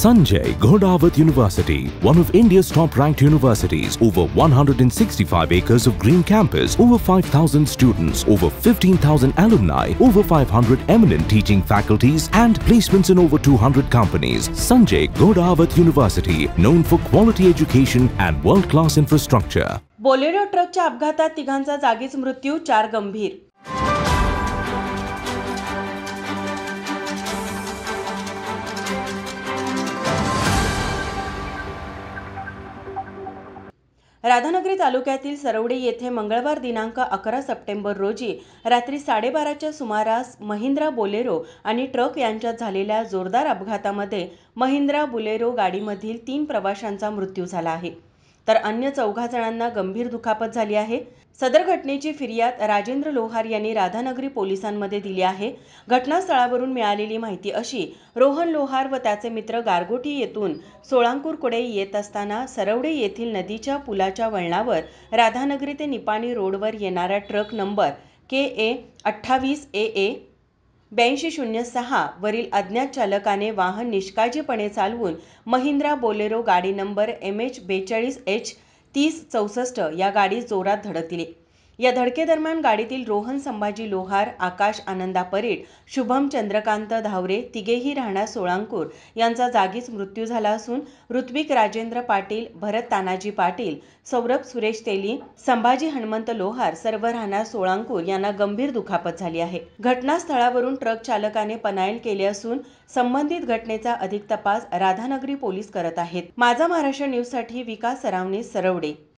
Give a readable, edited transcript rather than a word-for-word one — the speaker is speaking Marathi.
Sanjay Ghodawat University, one of India's top-ranked universities, over 165 acres of green campus, over 5,000 students, over 15,000 alumni, over 500 eminent teaching faculties and placements in over 200 companies. Sanjay Ghodawat University, known for quality education and world-class infrastructure. Bolero ट्रकच्या अपघातात तिघांचा जागीच मृत्यू, 4 गंभीर. राधानगरी तालुक्यातील सरवडे येथे मंगळवार दिनांक 11 सप्टेंबर रोजी रात्री 12:30च्या सुमारास महिंद्रा बोलेरो आणि ट्रक यांच्यात झालेल्या जोरदार अपघातामध्ये महिंद्रा बोलेरो गाडीमधील 3 प्रवाशांचा मृत्यू झाला आहे, तर अन्य 4 जणांना गंभीर दुखापत झाली आहे. सदर घटनेची फिर्याद राजेंद्र लोहार यांनी राधानगरी पोलिसांमध्ये दिली आहे. घटनास्थळावरून मिळालेली माहिती अशी: रोहन लोहार व त्याचे मित्र गारगोटी येथून सोळांकूरकडे येत असताना सरवडे येथील नदीच्या पुलाच्या वळणावर राधानगरी ते निपाणी रोडवर येणारा ट्रक नंबर KA 28 AA 8206 वरील अज्ञात चालकाने वाहन निष्काळजीपणे चालवून महिंद्रा बोलेरो गाडी नंबर MH 42H 3064 या गाडीस जोरात धडक दिली. या धडकेदरम्यान गाडीतील रोहन संभाजी लोहार, आकाश आनंदा परीट, शुभम चंद्रकांत धावरे तिघेही राहणार सोळांकूर यांचा जागीच मृत्यू झाला असून ऋत्विक राजेंद्र पाटील, भरत तानाजी पाटील, सौरभ सुरेश तेली, संभाजी हनुमंत लोहार सर्व राहणार सोळांकूर यांना गंभीर दुखापत झाली आहे. घटनास्थळावरून ट्रक चालकाने पलायन केले असून संबंधित घटनेचा अधिक तपास राधानगरी पोलीस करत आहेत. माझा महाराष्ट्र न्यूजसाठी विकास सरावणे, सरवडे.